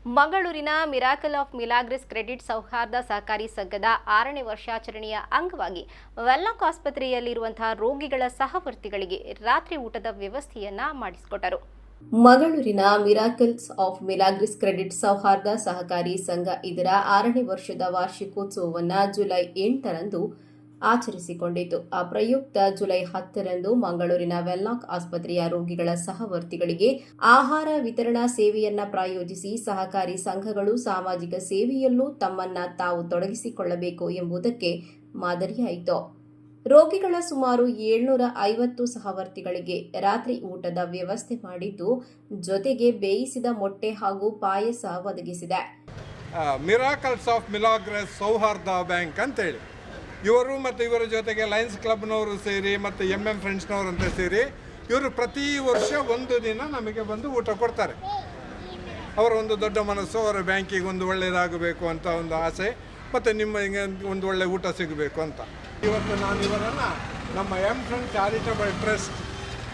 ಮಂಗಳೂರಿನ miracle of Milagres credit ಸೌಹಾರ್ದ ಸಹಕಾರಿ ಸಂಘದ 6ನೇ ವರ್ಷಾಚರಣೆಯ ಅಂಗವಾಗಿ ವೆನ್ಲಾಕ್ ಆಸ್ಪತ್ರೆಯಲ್ಲಿರುವಂತಹ ರೋಗಿಗಳ ಸಹವರ್ತಿಗಳಿಗೆ ರಾತ್ರಿ ಊಟದ ವ್ಯವಸ್ಥೆಯನ್ನ ಮಾಡಿಸಿಕೊಟ್ಟರು. ಮಂಗಳೂರಿನ ಮಿರಾಕಲ್ಸ್ ಆಫ್ ಮಿಲಾಗ್ರಿಸ್ ಕ್ರೆಡಿಟ್ ಸೌಹಾರ್ದ ಸಹಕಾರಿ ಸಂಘ ಇದರ 6ನೇ ವರ್ಷದ ವಾರ್ಷಿಕೋತ್ಸವವನ್ನು ಜುಲೈ 8ರಂದು ಆಚರಿಸಿಕೊಂಡಿತು. ಆ ಪ್ರಯುಕ್ತ ಜುಲೈ 10ರಂದು ಮಂಗಳೂರಿನ ವೆನ್ಲಾಕ್ ಆಸ್ಪತ್ರೆಯ ರೋಗಿಗಳ ಸಹವರ್ತಿಗಳಿಗೆ ಆಹಾರ ವಿತರಣಾ ಸೇವೆಯನ್ನ ಪ್ರಾಯೋಜಿಸಿ ಸಹಕಾರಿ ಸಂಘಗಳು ಸಾಮಾಜಿಕ ಸೇವೆಯಲ್ಲೂ ತಮ್ಮನ್ನ ತಾವು ತೊಡಗಿಸಿಕೊಳ್ಳಬೇಕು ಎಂಬುದಕ್ಕೆ ಮಾದರಿಯಾಯಿತು. ರೋಗಿಗಳ ಸುಮಾರು 750 ಸಹವರ್ತಿಗಳಿಗೆ ರಾತ್ರಿ ಊಟದ ವ್ಯವಸ್ಥೆ ಮಾಡಿದ್ದು, ಜೊತೆಗೆ ಬೇಯಿಸಿದ ಮೊಟ್ಟೆ ಹಾಗೂ ಪಾಯಸ ಒದಗಿಸಿದೆ. ಮಿರಾಕಲ್ಸ್ ಆಫ್ ಮಿಲಾಗ್ರಿಸ್ ಸೌಹಾರ್ದ ಬ್ಯಾಂಕ್ ಅಂತೇಳಿ ಇವರು ಮತ್ತು ಇವರ ಜೊತೆಗೆ ಲಯನ್ಸ್ ಕ್ಲಬ್ನವರು ಸೇರಿ ಮತ್ತು ಫ್ರೆಂಡ್ಸ್ನವರು ಅಂತ ಸೇರಿ ಇವರು ಪ್ರತಿ ವರ್ಷ ಒಂದು ದಿನ ನಮಗೆ ಬಂದು ಊಟ ಕೊಡ್ತಾರೆ. ಅವರ ಒಂದು ದೊಡ್ಡ ಮನಸ್ಸು, ಅವರ ಬ್ಯಾಂಕಿಗೆ ಒಂದು ಒಳ್ಳೆಯದಾಗಬೇಕು ಅಂತ ಒಂದು ಆಸೆ ಮತ್ತು ನಿಮಗೆ ಒಂದು ಒಳ್ಳೆಯ ಊಟ ಸಿಗಬೇಕು ಅಂತ. ಇವತ್ತು ನಾನು ಇವರನ್ನು ನಮ್ಮ ಫ್ರೆಂಡ್ ಚಾರಿಟಬಲ್ ಟ್ರಸ್ಟ್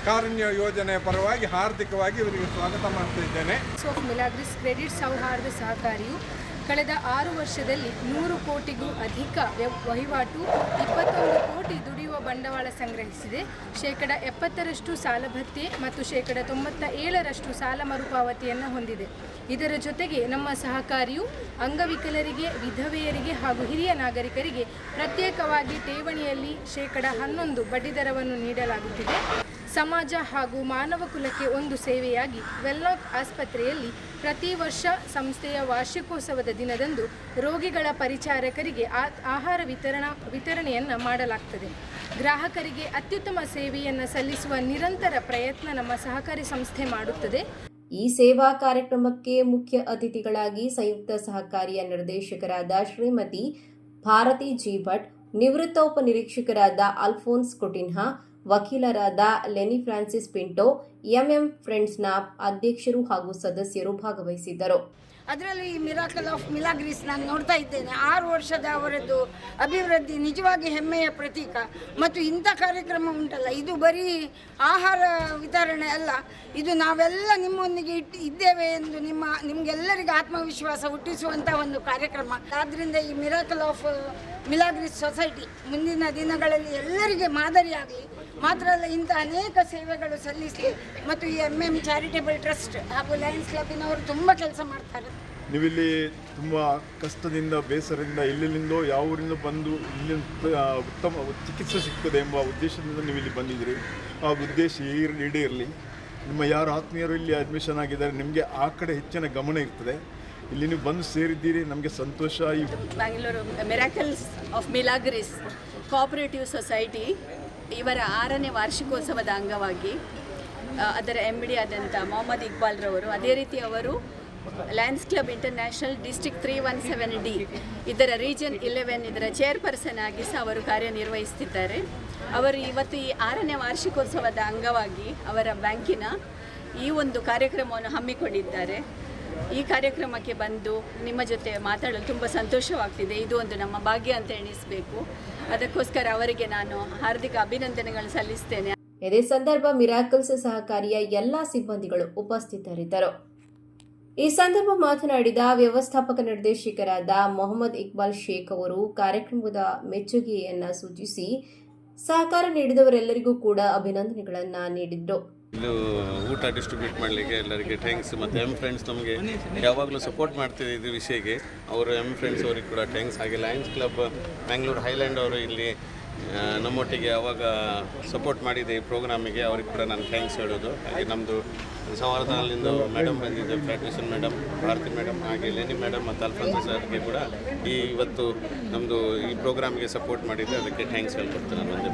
ಕಾರುಣ್ಯ ಯೋಜನೆಯ ಪರವಾಗಿ ಹಾರ್ದಿಕವಾಗಿ ಇವರಿಗೆ ಸ್ವಾಗತ ಮಾಡ್ತಿದ್ದೇನೆ. ಮಿಲಾಗ್ರಿಸ್ ಕ್ರೆಡಿಟ್ ಸೌಹಾರ್ದ ಸಹಕಾರಿಯು ಕಳೆದ 6 ವರ್ಷದಲ್ಲಿ 100 ಕೋಟಿಗೂ ಅಧಿಕ ವಹಿವಾಟು, 21 ಕೋಟಿ ದುಡಿಯುವ ಬಂಡವಾಳ ಸಂಗ್ರಹಿಸಿದೆ. ಶೇಕಡ 70ರಷ್ಟು ಸಾಲ ಭತ್ಯೆ ಮತ್ತು ಶೇಕಡ 97ರಷ್ಟು ಸಾಲ ಮರುಪಾವತಿಯನ್ನು ಹೊಂದಿದೆ. ಇದರ ಜೊತೆಗೆ ನಮ್ಮ ಸಹಕಾರಿಯು ಅಂಗವಿಕಲರಿಗೆ, ವಿಧವೆಯರಿಗೆ ಹಾಗೂ ಹಿರಿಯ ನಾಗರಿಕರಿಗೆ ಪ್ರತ್ಯೇಕವಾಗಿ ಠೇವಣಿಯಲ್ಲಿ ಶೇಕಡ 11 ಬಡ್ಡಿದರವನ್ನು ನೀಡಲಾಗುತ್ತಿದೆ. ಸಮಾಜ ಹಾಗೂ ಮಾನವ ಕುಲಕ್ಕೆ ಒಂದು ಸೇವೆಯಾಗಿ ವೆನ್ಲಾಕ್ ಆಸ್ಪತ್ರೆಯಲ್ಲಿ ಪ್ರತಿ ವರ್ಷ ಸಂಸ್ಥೆಯ ವಾರ್ಷಿಕೋತ್ಸವದ ದಿನದಂದು ರೋಗಿಗಳ ಪರಿಚಾರಕರಿಗೆ ಆಹಾರ ವಿತರಣೆಯನ್ನು ಮಾಡಲಾಗ್ತದೆ. ಗ್ರಾಹಕರಿಗೆ ಅತ್ಯುತ್ತಮ ಸೇವೆಯನ್ನು ಸಲ್ಲಿಸುವ ನಿರಂತರ ಪ್ರಯತ್ನ ನಮ್ಮ ಸಹಕಾರಿ ಸಂಸ್ಥೆ ಮಾಡುತ್ತದೆ. ಈ ಸೇವಾ ಕಾರ್ಯಕ್ರಮಕ್ಕೆ ಮುಖ್ಯ ಅತಿಥಿಗಳಾಗಿ ಸಂಯುಕ್ತ ಸಹಕಾರಿಯ ನಿರ್ದೇಶಕರಾದ ಶ್ರೀಮತಿ ಭಾರತಿ ಜಿ ಭಟ್, ನಿವೃತ್ತ ಉಪನಿರೀಕ್ಷಕರಾದ ಅಲ್ಫೋನ್ಸ್ ಕುಟಿನ್ಹಾ, ವಕೀಲರಾದ ಲೆನಿ ಫ್ರಾನ್ಸಿಸ್ ಪಿಂಟೋ, ಫ್ರೆಂಡ್ಸ್ನ ಅಧ್ಯಕ್ಷರು ಹಾಗೂ ಸದಸ್ಯರು ಭಾಗವಹಿಸಿದ್ದರು. ಅದರಲ್ಲಿ ಈ ಮಿರಾಕಲ್ ಆಫ್ ಮಿಲಾಗ್ರಿಸ್ ನಾನು ನೋಡ್ತಾ ಇದ್ದೇನೆ. 6 ವರ್ಷದ ಅವರದ್ದು ಅಭಿವೃದ್ಧಿ ನಿಜವಾಗಿ ಹೆಮ್ಮೆಯ ಪ್ರತೀಕ. ಮತ್ತು ಇಂಥ ಕಾರ್ಯಕ್ರಮ ಉಂಟಲ್ಲ, ಇದು ಬರೀ ಆಹಾರ ವಿತರಣೆ ಅಲ್ಲ, ಇದು ನಾವೆಲ್ಲ ನಿಮ್ಮೊಂದಿಗೆ ಇದ್ದೇವೆ ಎಂದು ನಿಮಗೆಲ್ಲರಿಗೆ ಆತ್ಮವಿಶ್ವಾಸ ಹುಟ್ಟಿಸುವಂಥ ಒಂದು ಕಾರ್ಯಕ್ರಮ. ಆದ್ದರಿಂದ ಈ ಮಿರಾಕಲ್ ಆಫ್ ಮಿಲಾಗ್ರಿಸ್ ಸೊಸೈಟಿ ಮುಂದಿನ ದಿನಗಳಲ್ಲಿ ಎಲ್ಲರಿಗೆ ಮಾದರಿಯಾಗಲಿ, ಮಾತ್ರ ಅಲ್ಲ ಇಂಥ ಅನೇಕ ಸೇವೆಗಳು ಸಲ್ಲಿಸಲಿ. ಮತ್ತು ಈ ಚಾರಿಟೇಬಲ್ ಟ್ರಸ್ಟ್ ಹಾಗೂ ಲಯನ್ಸ್ ಕ್ಲಬ್ಬಿನವರು ತುಂಬ ಕೆಲಸ ಮಾಡ್ತಾರೆ. ನೀವಿಲ್ಲಿ ತುಂಬ ಕಷ್ಟದಿಂದ, ಬೇಸರದಿಂದ, ಎಲ್ಲೆಲ್ಲಿಂದೋ ಯಾವ ಊರಿಂದ ಬಂದು ಇಲ್ಲಿ ಉತ್ತಮ ಚಿಕಿತ್ಸೆ ಸಿಗ್ತದೆ ಎಂಬ ಉದ್ದೇಶದಿಂದ ನೀವಿಲ್ಲಿ ಬಂದಿದ್ದೀರಿ. ಆ ಉದ್ದೇಶ ಈಡೇರಲಿ. ನಿಮ್ಮ ಯಾರು ಆತ್ಮೀಯರು ಇಲ್ಲಿ ಅಡ್ಮಿಷನ್ ಆಗಿದ್ದಾರೆ, ನಿಮಗೆ ಆ ಕಡೆ ಹೆಚ್ಚಿನ ಗಮನ ಇರ್ತದೆ. ಇಲ್ಲಿ ನೀವು ಬಂದು ಸೇರಿದ್ದೀರಿ, ನಮಗೆ ಸಂತೋಷ. ಈ Bangalore miracles of Milagres cooperative society ಇವರ 6ನೇ ವಾರ್ಷಿಕೋತ್ಸವದ ಅಂಗವಾಗಿ ಅದರ MD ಆದಂಥ ಮೊಹಮ್ಮದ್ ಇಕ್ಬಾಲ್ ರವರು, ಅದೇ ರೀತಿ ಅವರು Lions club international district 317D ಇದರ ರೀಜನ್ 11 ಇದರ ಚೇರ್ಪರ್ಸನ್ ಆಗಿ ಸಹ ಅವರು ಕಾರ್ಯನಿರ್ವಹಿಸುತ್ತಿದ್ದಾರೆ. ಅವರು ಇವತ್ತು ಈ 6ನೇ ವಾರ್ಷಿಕೋತ್ಸವದ ಅಂಗವಾಗಿ ಅವರ ಬ್ಯಾಂಕಿನ ಈ ಒಂದು ಕಾರ್ಯಕ್ರಮವನ್ನು ಹಮ್ಮಿಕೊಂಡಿದ್ದಾರೆ. ಈ ಕಾರ್ಯಕ್ರಮಕ್ಕೆ ಬಂದು ನಿಮ್ಮ ಜೊತೆ ಮಾತಾಡಲು ತುಂಬ ಸಂತೋಷವಾಗ್ತಿದೆ. ಇದು ಒಂದು ನಮ್ಮ ಭಾಗ್ಯ ಅಂತ ಎಣಿಸಬೇಕು. ಅದಕ್ಕೋಸ್ಕರ ಅವರಿಗೆ ನಾನು ಹಾರ್ದಿಕ ಅಭಿನಂದನೆಗಳು ಸಲ್ಲಿಸ್ತೇನೆ. ಇದೇ ಸಂದರ್ಭ ಮಿರಾಕಲ್ಸ್ ಸಹಕಾರಿಯ ಎಲ್ಲಾ ಸಿಬ್ಬಂದಿಗಳು ಉಪಸ್ಥಿತರಿದ್ದರು. ಈ ಸಂದರ್ಭ ಮಾತನಾಡಿದ ವ್ಯವಸ್ಥಾಪಕ ನಿರ್ದೇಶಕರಾದ ಮೊಹಮ್ಮದ್ ಇಕ್ಬಾಲ್ ಶೇಖ್ ಅವರು ಕಾರ್ಯಕ್ರಮದ ಮೆಚ್ಚುಗೆಯನ್ನ ಸೂಚಿಸಿ ಸಹಕಾರ ನೀಡಿದವರೆಲ್ಲರಿಗೂ ಕೂಡ ಅಭಿನಂದನೆಗಳನ್ನ ನೀಡಿದ್ರು. ಇದು ಊಟ ಡಿಸ್ಟ್ರಿಬ್ಯೂಟ್ ಮಾಡಲಿಕ್ಕೆ ಎಲ್ಲರಿಗೆ ಥ್ಯಾಂಕ್ಸ್. ಮತ್ತು ಫ್ರೆಂಡ್ಸ್ ನಮಗೆ ಯಾವಾಗಲೂ ಸಪೋರ್ಟ್ ಮಾಡ್ತಿದೆ ಇದು ವಿಷಯಕ್ಕೆ. ಅವರು ಫ್ರೆಂಡ್ಸ್ ಅವರಿಗೆ ಕೂಡ ಥ್ಯಾಂಕ್ಸ್. ಹಾಗೆ ಲಯನ್ಸ್ ಕ್ಲಬ್ ಬ್ಯಾಂಗ್ಳೂರು ಹೈಲ್ಯಾಂಡ್ ಅವರು ಇಲ್ಲಿ ನಮ್ಮೊಟ್ಟಿಗೆ ಯಾವಾಗ ಸಪೋರ್ಟ್ ಮಾಡಿದೆ ಈ ಪ್ರೋಗ್ರಾಮಿಗೆ, ಅವ್ರಿಗೆ ಕೂಡ ನಾನು ಥ್ಯಾಂಕ್ಸ್ ಹೇಳೋದು. ಹಾಗೆ ನಮ್ಮದು ಸವಾರದಲ್ಲಿಂದ ಮೇಡಮ್ ಬಂದಿದ್ದೆ, ಪ್ರಾಕ್ಟೀಷನ್ ಮೇಡಮ್, ಭಾರತಿ ಮೇಡಮ್, ಹಾಗೆ ಲೆನಿ ಮೇಡಮ್ ಮತ್ತು ಅಲ್ಫೋನ್ಸ್ ಸರ್ಗೆ ಕೂಡ ಇವತ್ತು ನಮ್ಮದು ಈ ಪ್ರೋಗ್ರಾಮಿಗೆ ಸಪೋರ್ಟ್ ಮಾಡಿದ್ದೆ, ಅದಕ್ಕೆ ಥ್ಯಾಂಕ್ಸ್ ಹೇಳ್ಕೊಡ್ತೇನೆ ನಾನು. ಒಂದೇ